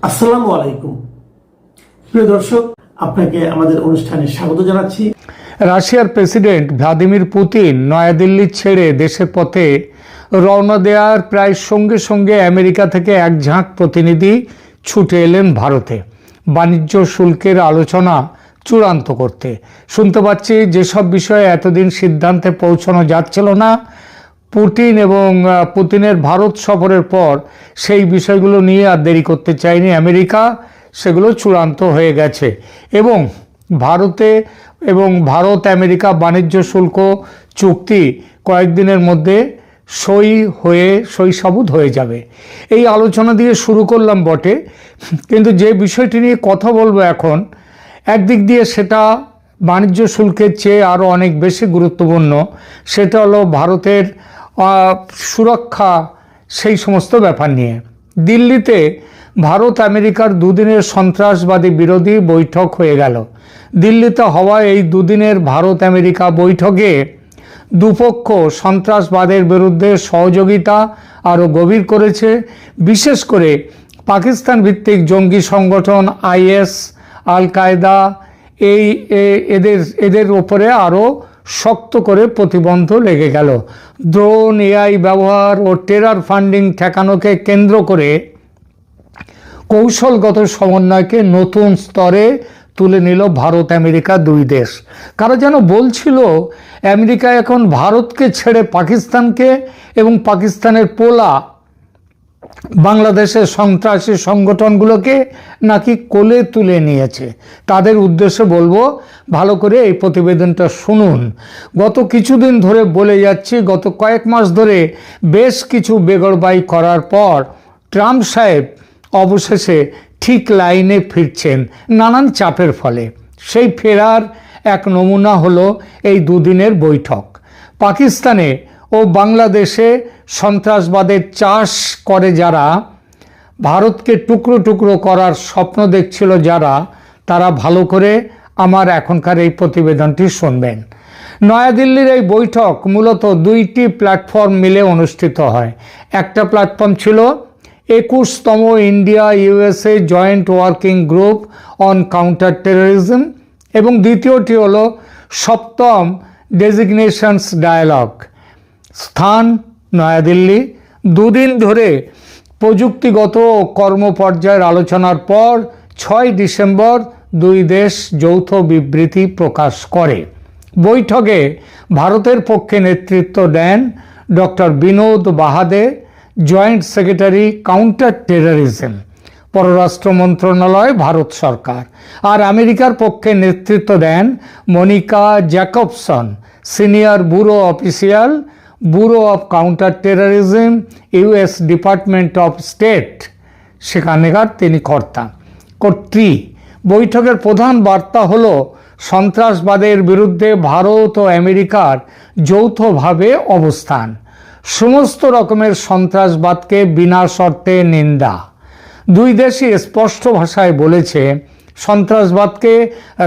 আসসালামু আলাইকুম প্রিয় দর্শক, আপনাকে আমাদের অনুষ্ঠানে স্বাগত জানাচ্ছি। রাশিয়ার প্রেসিডেন্ট ভ্লাদিমির পুতিন নয়াদিল্লি ছেড়ে দেশের পথে রওনা দেওয়ার প্রায় সঙ্গে সঙ্গে আমেরিকা থেকে এক ঝাঁক প্রতিনিধি ছুটে এলেন ভারতে বাণিজ্য শুল্কের আলোচনা চূড়ান্ত করতে। শুনতে পাচ্ছি যেসব বিষয়ে এতদিন সিদ্ধান্তে পৌঁছানো যাচ্ছিল না, পুতিনের ভারত সফরের পর সেই বিষয়গুলো নিয়ে আর দেরি করতে চায়নি আমেরিকা, সেগুলো চূড়ান্ত হয়ে গেছে এবং ভারত আমেরিকা বাণিজ্য শুল্ক চুক্তি কয়েকদিনের মধ্যে সই সাবুত হয়ে যাবে। এই আলোচনা দিয়ে শুরু করলাম বটে, কিন্তু যে বিষয়টি নিয়ে কথা বলবো এখন, একদিক দিয়ে সেটা বাণিজ্য শুল্কের চেয়ে আরও অনেক বেশি গুরুত্বপূর্ণ। সেটা হলো ভারতের সুরক্ষা, সেই সমস্ত ব্যাপার নিয়ে। দিল্লিতে ভারত আমেরিকার দুদিনের সন্ত্রাসবাদী বিরোধী বৈঠক হয়ে গেল। দিল্লিতে হওয়া এই দুদিনের ভারত আমেরিকা বৈঠকে দুপক্ষ সন্ত্রাসবাদের বিরুদ্ধে সহযোগিতা আরও গভীর করেছে। বিশেষ করে পাকিস্তান ভিত্তিক জঙ্গি সংগঠন আইএস, আল কায়দা এদের ওপরে আরও শক্ত করে প্রতিবন্ধ লেগে গেল। ড্রোন, এআই ব্যবহার ও টেরর ফান্ডিং ঠেকানোকে কেন্দ্র করে কৌশলগত সমন্বয়কে নতুন স্তরে তুলে নিল ভারত আমেরিকা দুই দেশ। কারা যেন বলছিল আমেরিকা এখন ভারতকে ছেড়ে পাকিস্তানকে এবং পাকিস্তানের পোলা বাংলাদেশের সন্ত্রাসী সংগঠনগুলোকে নাকি কোলে তুলে নিয়েছে। তাদের উদ্দেশ্যে বলবো, ভালো করে এই প্রতিবেদনটা শুনুন। গত কিছুদিন ধরে বলে যাচ্ছি, গত কয়েক মাস ধরে বেশ কিছু বেগরবাই করার পর ট্রাম্প সাহেব অবশেষে ঠিক লাইনে ফিরছেন নানান চাপের ফলে। সেই ফেরার এক নমুনা হলো এই দুদিনের বৈঠক। পাকিস্তানে ও বাংলাদেশে সন্ত্রাসবাদের চাষ করে যারা, ভারতকে টুকরো টুকরো করার স্বপ্ন দেখছিল যারা, তারা ভালো করে আমার এখনকার এই প্রতিবেদনটি শুনবেন। নয়াদিল্লির এই বৈঠক মূলত দুইটি প্ল্যাটফর্ম মিলে অনুষ্ঠিত হয়। একটা প্ল্যাটফর্ম ছিল 21তম India USA joint working group on counter terrorism এবং দ্বিতীয়টি হল 7ম ডেজিগনেশনস ডায়ালগ। স্থান নয়াদিল্লি। দুদিন ধরে প্রযুক্তিগত ও কর্মপর্যায়ের আলোচনার পর 6 ডিসেম্বর দুই দেশ যৌথ বিবৃতি প্রকাশ করে। বৈঠকে ভারতের পক্ষে নেতৃত্ব দেন doctor Vinod Bahade, joint secretary counter terrorism, পররাষ্ট্র মন্ত্রণালয়, ভারত সরকার। আর আমেরিকার পক্ষে নেতৃত্ব দেন Monica Jacobson, senior bureau official, bureau of counter terrorism, US department of state, সেখানকার তিনি কর্ত্রী। বৈঠকের প্রধান বার্তা হলো সন্ত্রাসবাদের বিরুদ্ধে ভারত ও আমেরিকার যৌথভাবে অবস্থান, সমস্ত রকমের সন্ত্রাসবাদকে বিনা শর্তে নিন্দা। দুই দেশই স্পষ্ট ভাষায় বলেছে সন্ত্রাসবাদকে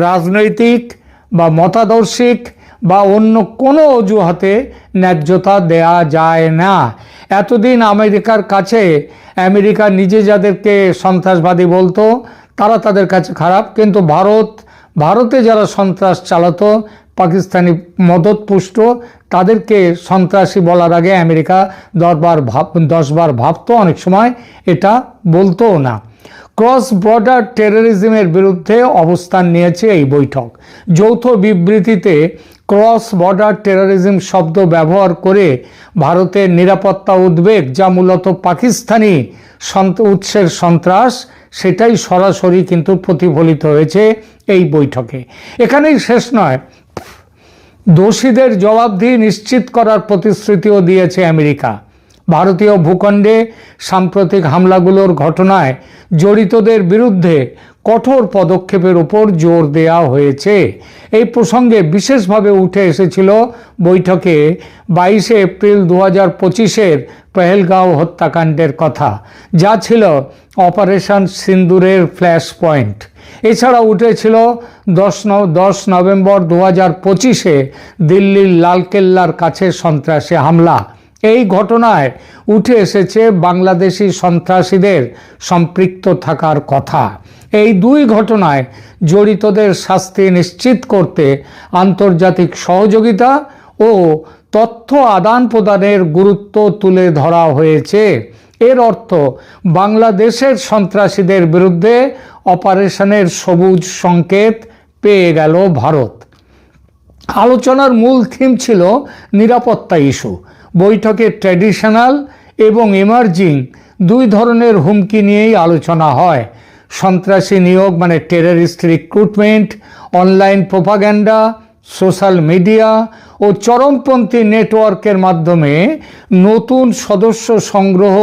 রাজনৈতিক বা মতাদর্শিক বা অন্য কোনো অজুহাতে ন্যায্যতা দেয়া যায় না। এতদিন আমেরিকার কাছে, আমেরিকা নিজে যাদেরকে সন্ত্রাসবাদী বলতো তারা তাদের কাছে খারাপ, কিন্তু ভারতে যারা সন্ত্রাস চালাতো, পাকিস্তানি মদতপুষ্ট, তাদেরকে সন্ত্রাসী বলার আগে আমেরিকা 10 বার ভাবতো, অনেক সময় এটা বলতো না। ক্রস বর্ডার টেররিজমের বিরুদ্ধে অবস্থান নিয়েছে এই বৈঠক। যৌথ বিবৃতিতে ক্রস বর্ডার টেররিজম শব্দ ব্যবহার করে ভারতের নিরাপত্তা উদ্বেগ, যা মূলত পাকিস্তানি উৎসের সন্ত্রাস, সেটাই সরাসরি কিন্তু প্রতিফলিত হয়েছে এই বৈঠকে। এখানেই শেষ নয়, দোষীদের জবাবদিহি নিশ্চিত করার প্রতিশ্রুতিও দিয়েছে আমেরিকা। ভারতীয় ভূখণ্ডে সাম্প্রতিক হামলাগুলোর ঘটনায় জড়িতদের বিরুদ্ধে কঠোর পদক্ষেপের উপর জোর দেওয়া হয়েছে। এই প্রসঙ্গে বিশেষভাবে উঠে এসেছিল বৈঠকে 22 এপ্রিল 2025-এর পেহেলগাঁও হত্যাকাণ্ডের কথা, যা ছিল অপারেশন সিন্দুরের ফ্ল্যাশ পয়েন্ট। এছাড়া উঠেছিল 10 নভেম্বর 2025-এ দিল্লির লালকেল্লার কাছে সন্ত্রাসী হামলা। এই ঘটনায় উঠে এসেছে বাংলাদেশি সন্ত্রাসীদের সম্পৃক্ত থাকার কথা। এই দুই ঘটনায় জড়িতদের শাস্তি নিশ্চিত করতে আন্তর্জাতিক সহযোগিতা ও তথ্য আদান প্রদানের গুরুত্ব তুলে ধরা হয়েছে। এর অর্থ বাংলাদেশের সন্ত্রাসীদের বিরুদ্ধে অপারেশনের সবুজ সংকেত পেয়ে গেল ভারত। আলোচনার মূল থিম ছিল নিরাপত্তা ইস্যু। বৈঠকে ট্র্যাডিশনাল এবং এমার্জিং দুই ধরনের হুমকি নিয়েই আলোচনা হয়। সন্ত্রাসী নিয়োগ মানে terrorist recruitment, online propaganda, social media ও চরমপন্থী নেটওয়ার্কের মাধ্যমে নতুন সদস্য সংগ্রহ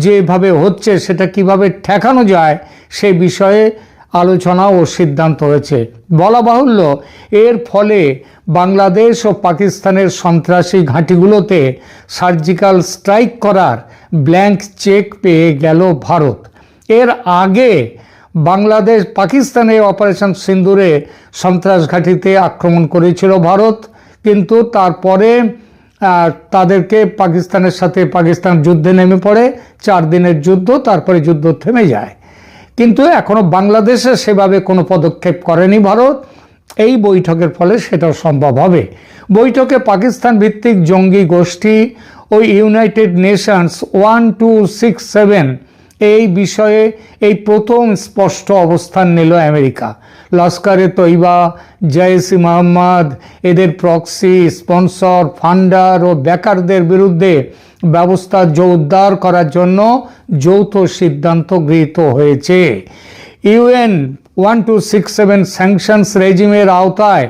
যেভাবে হচ্ছে সেটা কিভাবে ঠেকানো যায় সে বিষয়ে আলোচনা ও সিদ্ধান্ত হয়েছে। বলা বাহুল্য, এর ফলে বাংলাদেশ ও পাকিস্তানের সন্ত্রাসী ঘাঁটিগুলোতে সার্জিক্যাল স্ট্রাইক করার ব্ল্যাঙ্ক চেক পেয়ে গেল ভারত। এর আগে বাংলাদেশ পাকিস্তানে অপারেশন সিন্দুরে সন্ত্রাস ঘাঁটিতে আক্রমণ করেছিল ভারত, কিন্তু তারপরে তাদেরকে পাকিস্তানের সাথে পাকিস্তান যুদ্ধে নেমে পড়ে। 4 দিনের যুদ্ধ, তারপরে যুদ্ধ থেমে যায়। কিন্তু এখনো বাংলাদেশে সেভাবে কোনো পদক্ষেপ করেনি ভারত। এই বৈঠকের ফলে সেটাও সম্ভব হবে। বৈঠকে পাকিস্তান ভিত্তিক জঙ্গি গোষ্ঠী ও ইউনাইটেড নেশনস 1267 এই বিষয়ে এই প্রথম স্পষ্ট অবস্থান নিল আমেরিকা। লস্করে তৈবা, জৈশ-ই মোহাম্মদ, এদের প্রক্সি, স্পন্সর, ফান্ডার ও ব্যাকারদের বিরুদ্ধে ব্যবস্থা জোরদার করার জন্য যৌথ সিদ্ধান্ত গৃহীত হয়েছে। ইউএন 1267 স্যাংশনস রেজিমের আওতায়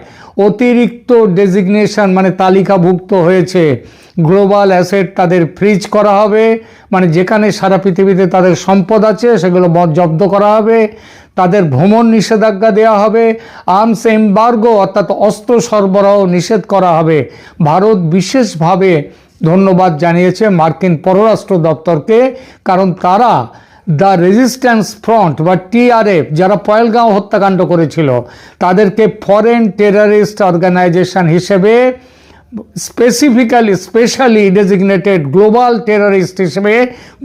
অতিরিক্ত ডেজিগনেশন মানে তালিকাভুক্ত হয়েছে। গ্লোবাল অ্যাসেট তাদের ফ্রিজ করা হবে, মানে যেখানে সারা পৃথিবীতে তাদের সম্পদ আছে সেগুলো জব্দ করা হবে। তাদের ভ্রমণ নিষেধাজ্ঞা দেওয়া হবে। আর্মস এম্বার্গো অর্থাৎ অস্ত্র সরবরাহ নিষেধ করা হবে। ভারত বিশেষভাবে ধন্যবাদ জানিয়েছে মার্কিন পররাষ্ট্র দপ্তরকে, কারণ তারা দ্য রেজিস্ট্যান্স ফ্রন্ট বা টিআরএফ যারা পহেলগাঁও হত্যাকাণ্ড করেছিল তাদেরকে ফরেন টেররিস্ট অর্গানাইজেশন হিসেবে স্পেশালি ডেজিগনেটেড গ্লোবাল টেররিস্ট হিসেবে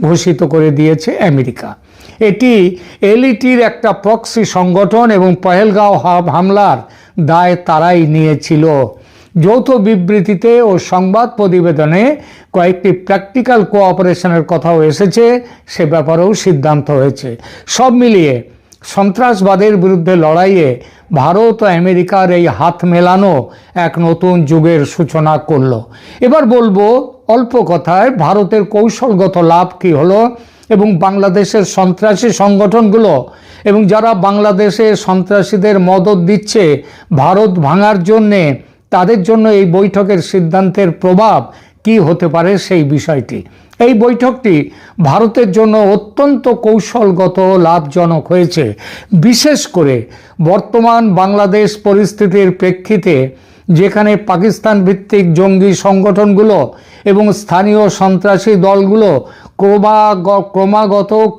ঘোষিত করে দিয়েছে আমেরিকা। এটি এলইটির একটা প্রক্সি সংগঠন এবং পহেলগাঁও হামলার দায় তারাই নিয়েছিল। যৌথ বিবৃতিতে ও সংবাদ প্রতিবেদনে কয়েকটি প্র্যাকটিক্যাল কোঅপারেশনের কথাও এসেছে, সে ব্যাপারেও সিদ্ধান্ত হয়েছে। সব মিলিয়ে সন্ত্রাসবাদের বিরুদ্ধে লড়াইয়ে ভারত ও আমেরিকার এই হাত মেলানো এক নতুন যুগের সূচনা করল। এবার বলবো অল্প কথায় ভারতের কৌশলগত লাভ কী হলো এবং বাংলাদেশের সন্ত্রাসী সংগঠনগুলো এবং যারা বাংলাদেশে সন্ত্রাসীদের মদদ দিচ্ছে ভারত ভাঙার জন্যে, তাদের জন্য এই বৈঠকের সিদ্ধান্তের প্রভাব কি হতে পারে সেই বিষয়টি। এই বৈঠকটি ভারতের জন্য অত্যন্ত কৌশলগত লাভজনক হয়েছে, বিশেষ করে বর্তমান বাংলাদেশ পরিস্থিতির প্রেক্ষিতে, যেখানে পাকিস্তান ভিত্তিক জঙ্গি সংগঠনগুলো এবং স্থানীয় সন্ত্রাসী দলগুলো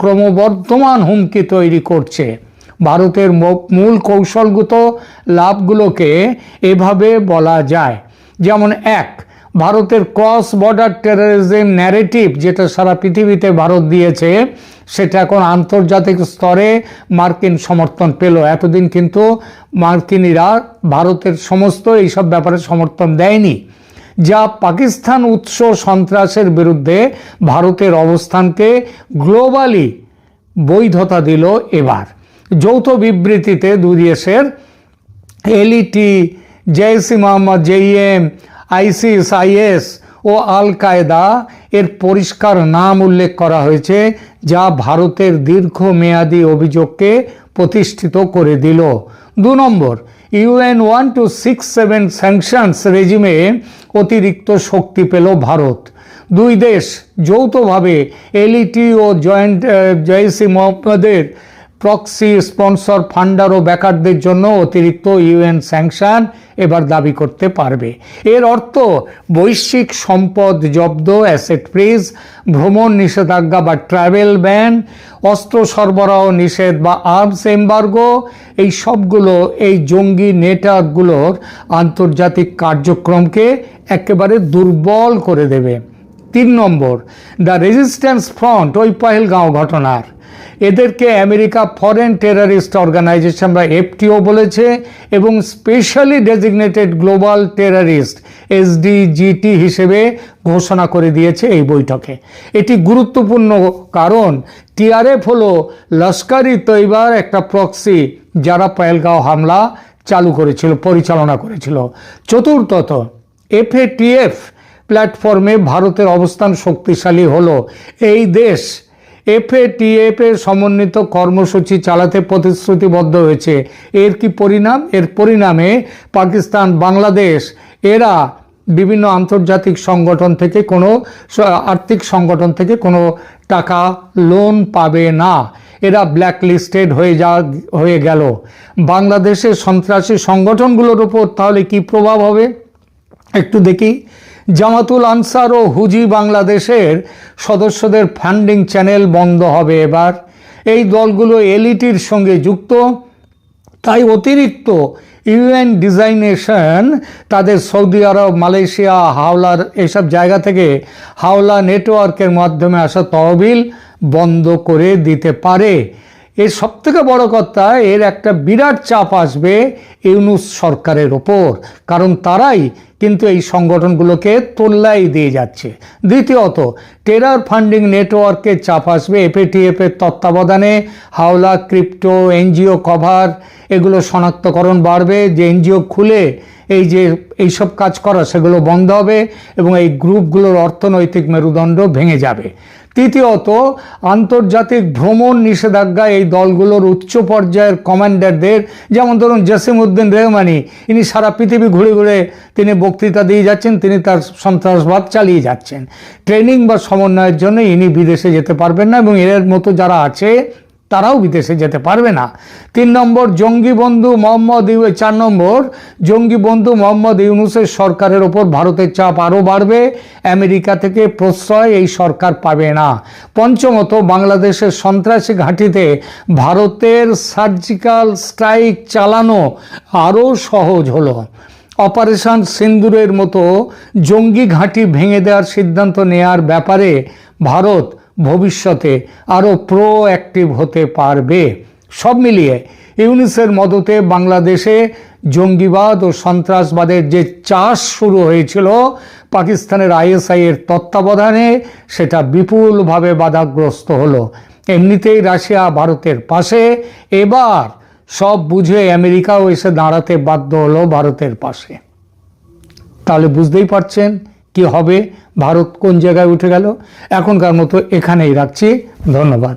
ক্রমবর্ধমান হুমকি তৈরি করছে। ভারতের মূল কৌশলগত লাভগুলোকে এভাবে বলা যায়, যেমন 1, ভারতের ক্রস বর্ডার টেররিজম ন্যারেটিভ যেটা সারা পৃথিবীতে ভারত দিয়েছে সেটা এখন আন্তর্জাতিক স্তরে মার্কিন সমর্থন পেল। এতদিন কিন্তু মার্কিনিরা ভারতের সমস্ত এইসব ব্যাপারে সমর্থন দেয়নি, যা পাকিস্তান উৎস সন্ত্রাসের বিরুদ্ধে ভারতের অবস্থানকে গ্লোবালি বৈধতা দিল। এবার যৌথ বিবৃতিতে দুই দেশের LeT, Jaish-e Mohammad, JeM, ISIS, IS ও আল কায়দা এর পরিষ্কার নাম উল্লেখ করা হয়েছে, যা ভারতের দীর্ঘমেয়াদী অভিযোগকে প্রতিষ্ঠিত করে দিল। 2 নম্বর, ইউএন 1267 স্যাংশনস রেজিমে অতিরিক্ত শক্তি পেল ভারত। দুই দেশ যৌথভাবে এলইটি ও জৈশ-ই মোহাম্মদের প্রক্সি, স্পন্সর, ফান্ডার ও ব্যাকারদের জন্য অতিরিক্ত ইউএন স্যাংশন এবার দাবি করতে পারবে। এর অর্থ বৈশ্বিক সম্পদ জব্দ, অ্যাসেট ফ্রিজ, ভ্রমণ নিষেধাজ্ঞা বা ট্রাভেল ব্যান, অস্ত্র সরবরাহ নিষেধ বা আর্মস এম্বার্গো, এই সবগুলো এই জঙ্গি নেটওয়ার্কগুলোর আন্তর্জাতিক কার্যক্রমকে একেবারে দুর্বল করে দেবে। 3 নম্বর, দ্য রেজিস্ট্যান্স ফ্রন্ট, ওই পহেলগাঁও ঘটনার, এদেরকে আমেরিকা ফরেন টেররিস্ট অর্গানাইজেশন বা এফটিও বলেছে এবং স্পেশালি ডেজিগনেটেড গ্লোবাল টেররিস্ট এসডিজিটি হিসেবে ঘোষণা করে দিয়েছে এই বৈঠকে। এটি গুরুত্বপূর্ণ কারণ টিআরএফ হলো লস্কর-ই তৈবার একটা প্রক্সি যারা পহেলগাঁও হামলা চালু করেছিল, পরিচালনা করেছিল। চতুর্থত, এফএটিএফ প্ল্যাটফর্মে ভারতের অবস্থান শক্তিশালী হলো। এই দেশ এফএটিএফ এর সমন্বিত কর্মসূচি চালাতে প্রতিশ্রুতিবদ্ধ হয়েছে। এর কি পরিণাম? এর পরিণামে পাকিস্তান, বাংলাদেশ এরা বিভিন্ন আন্তর্জাতিক সংগঠন থেকে কোনো আর্থিক সংগঠন থেকে কোনো টাকা লোন পাবে না। এরা ব্ল্যাকলিস্টেড হয়ে গেল। বাংলাদেশের সন্ত্রাসী সংগঠনগুলোর উপর তাহলে কি প্রভাব হবে একটু দেখি। জামাতুল আনসার ও হুজি বাংলাদেশের সদস্যদের ফান্ডিং চ্যানেল বন্ধ হবে এবার। এই দলগুলো এলইটির সঙ্গে যুক্ত, তাই অতিরিক্ত ইউএন ডিজাইনেশন তাদের সৌদি আরব, মালয়েশিয়া, হাওলার এসব জায়গা থেকে হাওলা নেটওয়ার্কের মাধ্যমে আসা তহবিল বন্ধ করে দিতে পারে। এর সবথেকে বড় কথা, এর একটা বিরাট চাপ আসবে ইউনূস সরকারের ওপর, কারণ তারাই কিন্তু এই সংগঠনগুলোকে তোল্লাই দিয়ে যাচ্ছে। দ্বিতীয়ত, টেরর ফান্ডিং নেটওয়ার্কের চাপ আসবে এফএটিএফ এর তত্ত্বাবধানে। হাওলা, ক্রিপ্টো, এনজিও কভার এগুলো শনাক্তকরণ বাড়বে। যে এনজিও খুলে এইসব কাজ করা সেগুলো বন্ধ হবে এবং এই গ্রুপগুলোর অর্থনৈতিক মেরুদণ্ড ভেঙে যাবে। তৃতীয়ত, আন্তর্জাতিক ভ্রমণ নিষেধাজ্ঞা এই দলগুলোর উচ্চ পর্যায়ের কমান্ডারদের, যেমন ধরুন জসিম-উদ্দিন রেহমানি, ইনি সারা পৃথিবী ঘুরে ঘুরে তিনি বক্তৃতা দিয়ে যাচ্ছেন, তিনি তার সন্ত্রাসবাদ চালিয়ে যাচ্ছেন। ট্রেনিং বা সমন্বয়ের জন্য ইনি বিদেশে যেতে পারবেন না এবং এর মতো যারা আছে তারাও বিদেশে যেতে পারবে না। 4 নম্বর, জঙ্গি বন্ধু মোহাম্মদ ইউনূসের সরকারের ওপর ভারতের চাপ আরও বাড়বে। আমেরিকা থেকে প্রশ্রয় এই সরকার পাবে না। পঞ্চমত, বাংলাদেশের সন্ত্রাসী ঘাঁটিতে ভারতের সার্জিক্যাল স্ট্রাইক চালানো আরও সহজ হলো। অপারেশন সিন্দুরের মতো জঙ্গি ঘাঁটি ভেঙে দেওয়ার সিদ্ধান্ত নেওয়ার ব্যাপারে ভারত ভবিষ্যতে আরও প্রোঅ্যাক্টিভ হতে পারবে। সব মিলিয়ে ইউনূসের মদতে বাংলাদেশে জঙ্গিবাদ ও সন্ত্রাসবাদের যে চাষ শুরু হয়েছিল পাকিস্তানের আইএসআই এর তত্ত্বাবধানে, সেটা বিপুলভাবে বাধাগ্রস্ত হলো। এমনিতেই রাশিয়া ভারতের পাশে, এবার সব বুঝে আমেরিকাও এসে দাঁড়াতে বাধ্য হলো ভারতের পাশে। তাহলে বুঝতেই পারছেন কি হবে, ভারত কোন জায়গায় উঠে গেল। এখনকার মতো এখানেই রাখছি, ধন্যবাদ।